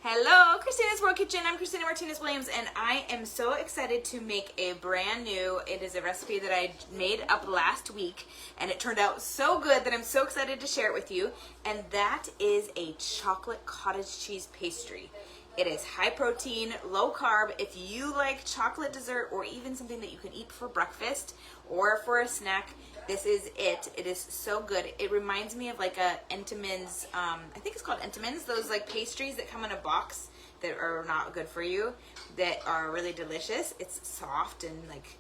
Hello, Christina's World Kitchen. I'm Christina Martinez Williams, and I am so excited to make a brand new, it is a recipe that I made up last week, and it turned out so good that I'm so excited to share it with you, and that is a chocolate cottage cheese pastry. It is high protein, low carb. If you like chocolate dessert or even something that you can eat for breakfast or for a snack, this is it. It is so good. It reminds me of like a Entenmann's, I think it's called Entenmann's, those like pastries that come in a box that are not good for you, that are really delicious. It's soft and like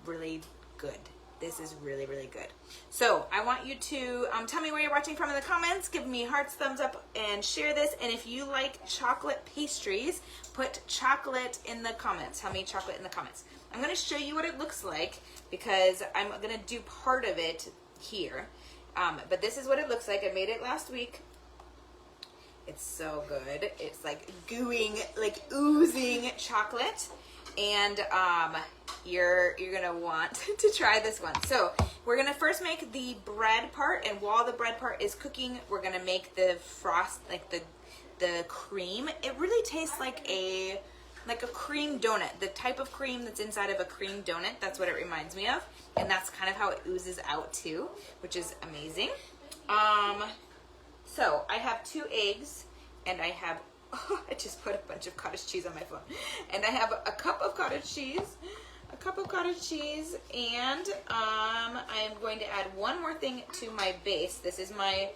really good. This is really, really good. So I want you to tell me where you're watching from in the comments. Give me hearts, thumbs up, and share this. And if you like chocolate pastries, put chocolate in the comments. Tell me chocolate in the comments. I'm going to show you what it looks like because I'm going to do part of it here. But this is what it looks like. I made it last week. It's so good. It's like gooing, like oozing chocolate. And you're gonna want to try this one. So we're gonna first make the bread part, and while the bread part is cooking, we're gonna make the frost, like the cream. It really tastes like a cream donut, the type of cream that's inside of a cream donut. That's what it reminds me of, and that's kind of how it oozes out too, which is amazing. So I have 2 eggs, and I have I just put a bunch of cottage cheese on my phone. And I have a cup of cottage cheese, and I'm going to add one more thing to my base. This is my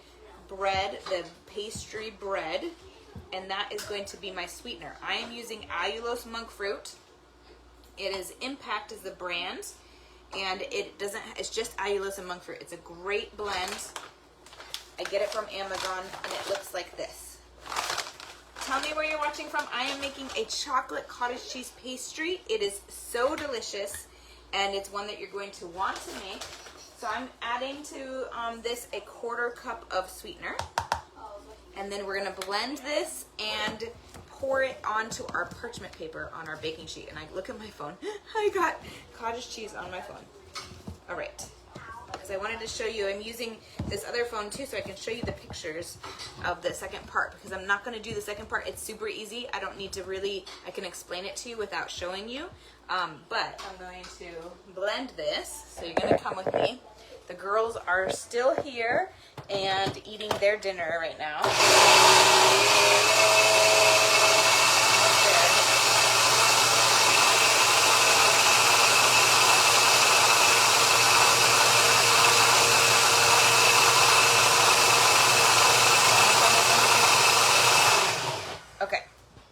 bread, the pastry bread, and that is going to be my sweetener. I am using allulose monk fruit. It is Impact is the brand, and it's just allulose and monk fruit. It's a great blend. I get it from Amazon, and it looks like this. Tell me where you're watching from. I am making a chocolate cottage cheese pastry. It is so delicious, and it's one that you're going to want to make. So I'm adding to this a 1/4 cup of sweetener, and then we're going to blend this and pour it onto our parchment paper on our baking sheet. And I look at my phone. I got cottage cheese on my phone. All right. Because I wanted to show you, I'm using this other phone too so I can show you the pictures of the second part, because I'm not going to do the second part. It's super easy. I don't need to really, I can explain it to you without showing you. But I'm going to blend this, so you're going to come with me. The girls are still here and eating their dinner right now.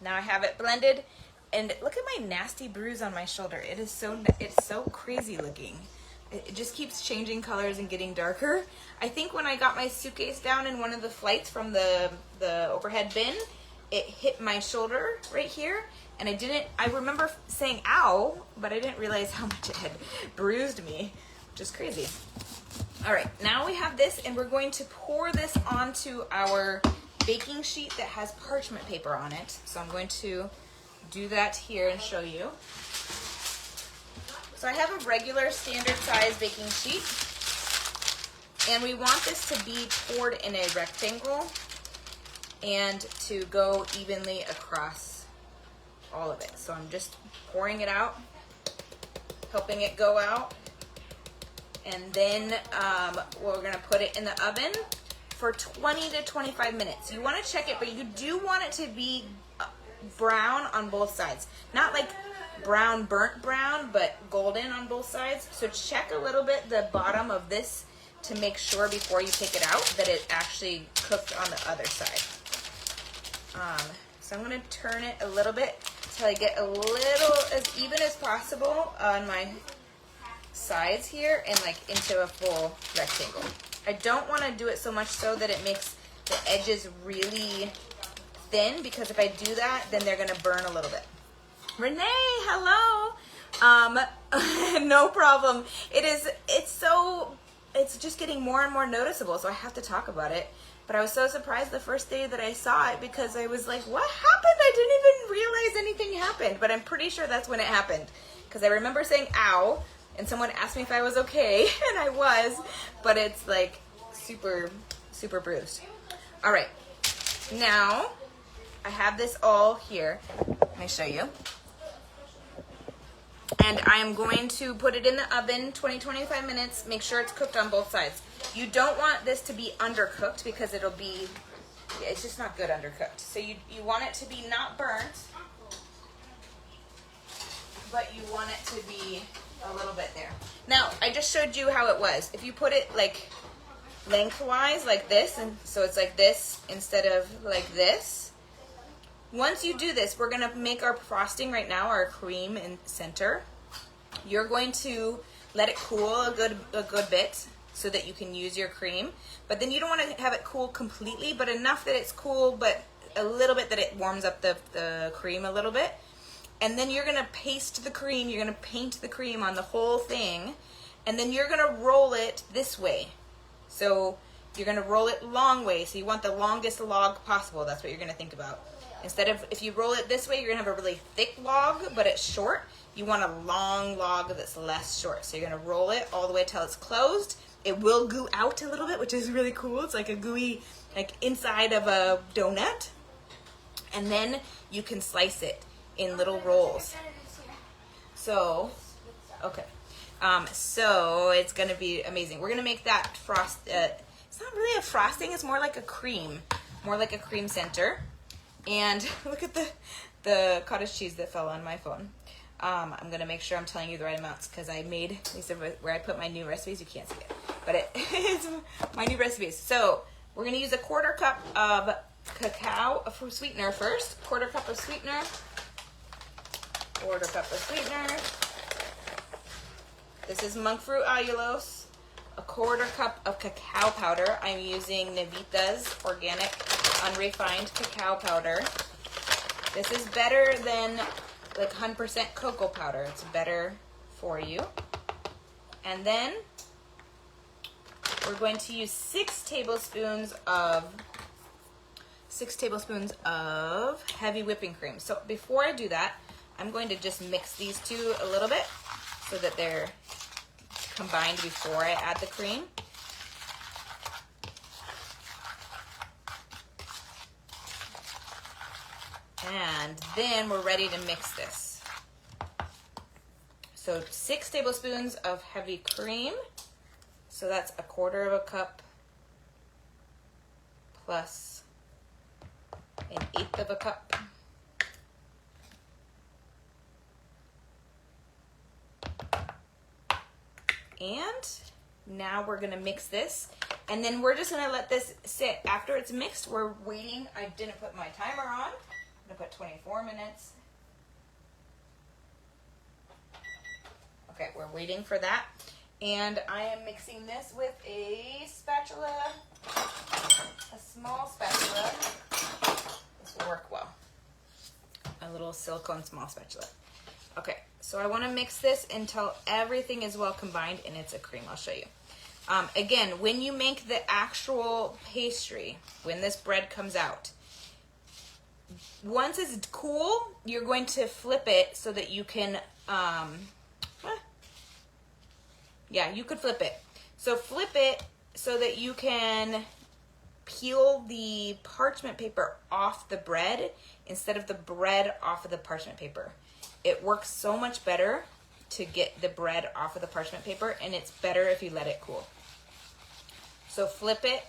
Now I have it blended, and look at my nasty bruise on my shoulder. It's so crazy looking. It just keeps changing colors and getting darker. I think when I got my suitcase down in one of the flights from the overhead bin, it hit my shoulder right here, and I remember saying ow, but I didn't realize how much it had bruised me, which is crazy. All right, now we have this, and we're going to pour this onto our baking sheet that has parchment paper on it. So I'm going to do that here and show you. So I have a regular standard size baking sheet, and we want this to be poured in a rectangle and to go evenly across all of it. So I'm just pouring it out, helping it go out, and then we're gonna put it in the oven for 20 to 25 minutes. You want to check it, but you do want it to be brown on both sides. Not like brown, burnt brown, but golden on both sides. So check a little bit the bottom of this to make sure before you take it out that it actually cooked on the other side. So I'm going to turn it a little bit until I get a little as even as possible on my sides here and like into a full rectangle. I don't want to do it so much so that it makes the edges really thin, because if I do that, then they're going to burn a little bit. Renee, hello. No problem. It's just getting more and more noticeable, so I have to talk about it. But I was so surprised the first day that I saw it, because I was like, what happened? I didn't even realize anything happened. But I'm pretty sure that's when it happened, because I remember saying ow, and someone asked me if I was okay, and I was, but it's like super, super bruised. All right, now I have this all here. Let me show you. And I'm going to put it in the oven 20-25 minutes. Make sure it's cooked on both sides. You don't want this to be undercooked because it'll be, it's just not good undercooked. So you want it to be not burnt, but you want it to be a little bit there. Now, I just showed you how it was. If you put it like lengthwise like this, and so it's like this instead of like this. Once you do this, we're gonna make our frosting right now, our cream in center. You're going to let it cool a good bit so that you can use your cream. But then you don't want to have it cool completely, but enough that it's cool, but a little bit that it warms up the cream a little bit. And then you're gonna paste the cream, you're gonna paint the cream on the whole thing, and then you're gonna roll it this way. So you're gonna roll it long way, so you want the longest log possible. That's what you're gonna think about. Instead of, if you roll it this way, you're gonna have a really thick log, but it's short. You want a long log that's less short. So you're gonna roll it all the way till it's closed. It will goo out a little bit, which is really cool. It's like a gooey, like inside of a donut. And then you can slice it in little rolls. So, okay. So it's gonna be amazing. We're gonna make that it's not really a frosting, it's more like a cream center. And look at the cottage cheese that fell on my phone. I'm gonna make sure I'm telling you the right amounts because I made, these are where I put my new recipes. You can't see it, but it's my new recipes. So we're gonna use a 1/4 cup of cacao sweetener first. 1/4 cup of sweetener. 1/4 cup of sweetener. This is monk fruit allulose. A 1/4 cup of cacao powder. I'm using Nevita's organic unrefined cacao powder. This is better than like 100% cocoa powder. It's better for you. And then we're going to use 6 tablespoons of heavy whipping cream. So before I do that, I'm going to just mix these two a little bit so that they're combined before I add the cream. And then we're ready to mix this. So 6 tablespoons of heavy cream. So that's a 1/4 cup plus 1/8 cup. And now we're gonna mix this. And then we're just gonna let this sit. After it's mixed, we're waiting. I didn't put my timer on. I'm gonna put 24 minutes. Okay, we're waiting for that. And I am mixing this with a spatula, a small spatula. This will work well. A little silicone small spatula. Okay, so I wanna mix this until everything is well combined and it's a cream. I'll show you. Again, when you make the actual pastry, when this bread comes out, once it's cool, you're going to flip it so that you can, you could flip it. So flip it so that you can peel the parchment paper off the bread instead of the bread off of the parchment paper. It works so much better to get the bread off of the parchment paper, and it's better if you let it cool. So flip it.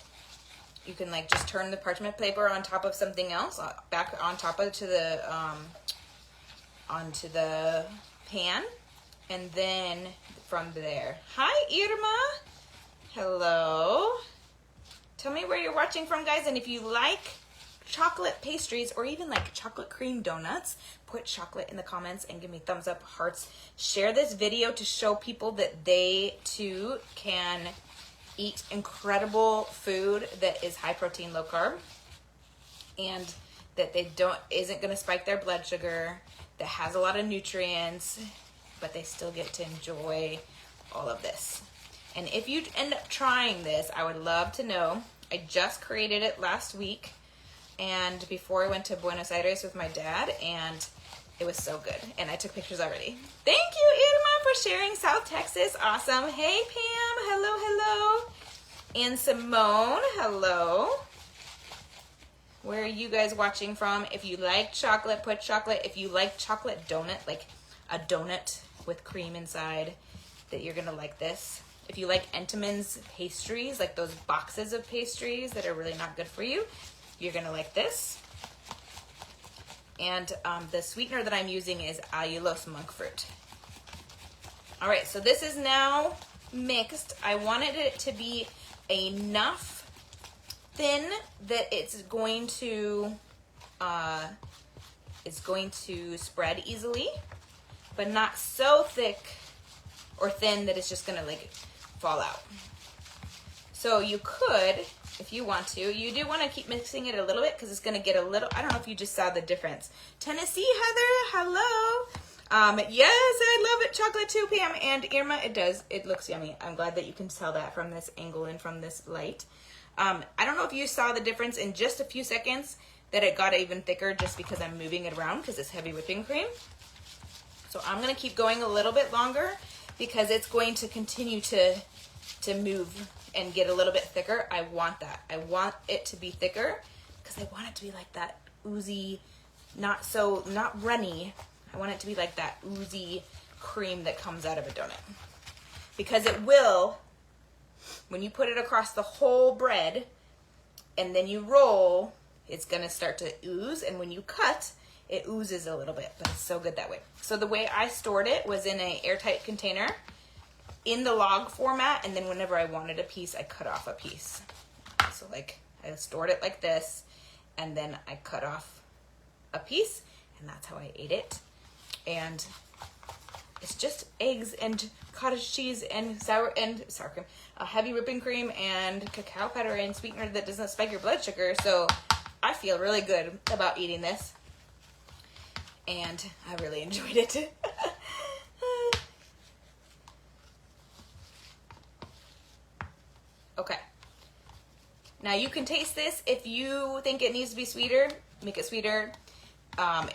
You can like just turn the parchment paper on top of something else, back on top of onto the pan, and then from there. Hi, Irma. Hello. Tell me where you're watching from, guys, and if you like chocolate pastries or even like chocolate cream donuts, put chocolate in the comments and give me thumbs up, hearts. Share this video to show people that they too can eat incredible food that is high protein, low carb, and that they isn't going to spike their blood sugar, that has a lot of nutrients, but they still get to enjoy all of this. And if you end up trying this, I would love to know. I just created it last week, and before I went to Buenos Aires with my dad, and it was so good, and I took pictures already. Thank you, Irma, for sharing South Texas. Awesome. Hey, Pam. Hello, hello. And Simone, hello. where are you guys watching from? If you like chocolate, put chocolate. If you like chocolate donut, like a donut with cream inside, that you're gonna like this. If you like Entenmann's pastries, like those boxes of pastries that are really not good for you, you're gonna like this. And the sweetener that I'm using is allulose monk fruit. All right, so this is now mixed. I wanted it to be enough thin that it's going to spread easily, but not so thick or thin that it's just gonna like fall out. So you could, if you want to, you do want to keep mixing it a little bit because it's gonna get a little, I don't know if you just saw the difference. Tennessee Heather, hello. Yes, I love it. Chocolate too, Pam and Irma. It does. It looks yummy. I'm glad that you can tell that from this angle and from this light. I don't know if you saw the difference in just a few seconds that it got even thicker just because I'm moving it around because it's heavy whipping cream. So I'm going to keep going a little bit longer because it's going to continue to move and get a little bit thicker. I want that. I want it to be thicker because I want it to be like that oozy, not runny. I want it to be like that oozy cream that comes out of a donut. Because it will, when you put it across the whole bread and then you roll, it's gonna start to ooze, and when you cut, it oozes a little bit, but it's so good that way. So the way I stored it was in an airtight container in the log format, and then whenever I wanted a piece, I cut off a piece. So like, I stored it like this, and then I cut off a piece, and that's how I ate it. And it's just eggs and cottage cheese and sour cream, heavy whipping cream and cacao powder and sweetener that doesn't spike your blood sugar. So I feel really good about eating this, and I really enjoyed it. Okay. Now you can taste this. If you think it needs to be sweeter, make it sweeter.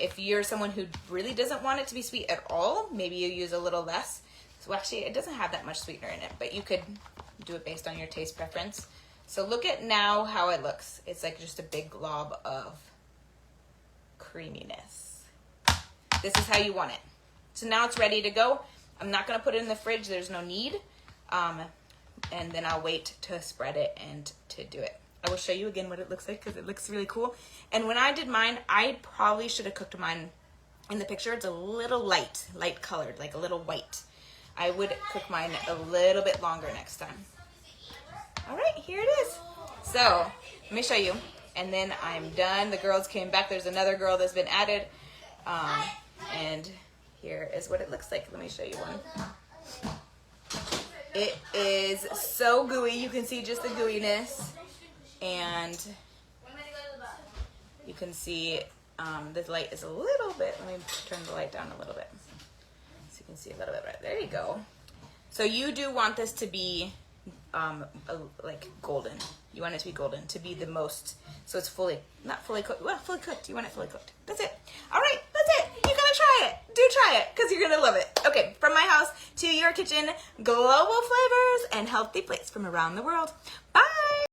If you're someone who really doesn't want it to be sweet at all, maybe you use a little less. So actually, it doesn't have that much sweetener in it, but you could do it based on your taste preference. So look at now how it looks. It's like just a big glob of creaminess. This is how you want it. So now it's ready to go. I'm not gonna put it in the fridge, there's no need. And then I'll wait to spread it and to do it. I will show you again what it looks like because it looks really cool. And when I did mine, I probably should have cooked mine in the picture. It's a little light colored, like a little white. I would cook mine a little bit longer next time. All right, here it is. So let me show you. And then I'm done. The girls came back. There's another girl that's been added. And here is what it looks like. Let me show you one. It is so gooey. You can see just the gooiness. And you can see the light is a little bit, let me turn the light down a little bit so you can see a little bit right there. You go. So you do want this to be like golden. You want it to be golden, to be the most, so it's not fully cooked. Well, fully cooked. You want it fully cooked. That's it. All right, that's it. You gotta try it. Do try it because you're gonna love it. Okay, from my house to your kitchen, global flavors and healthy plates from around the world. Bye.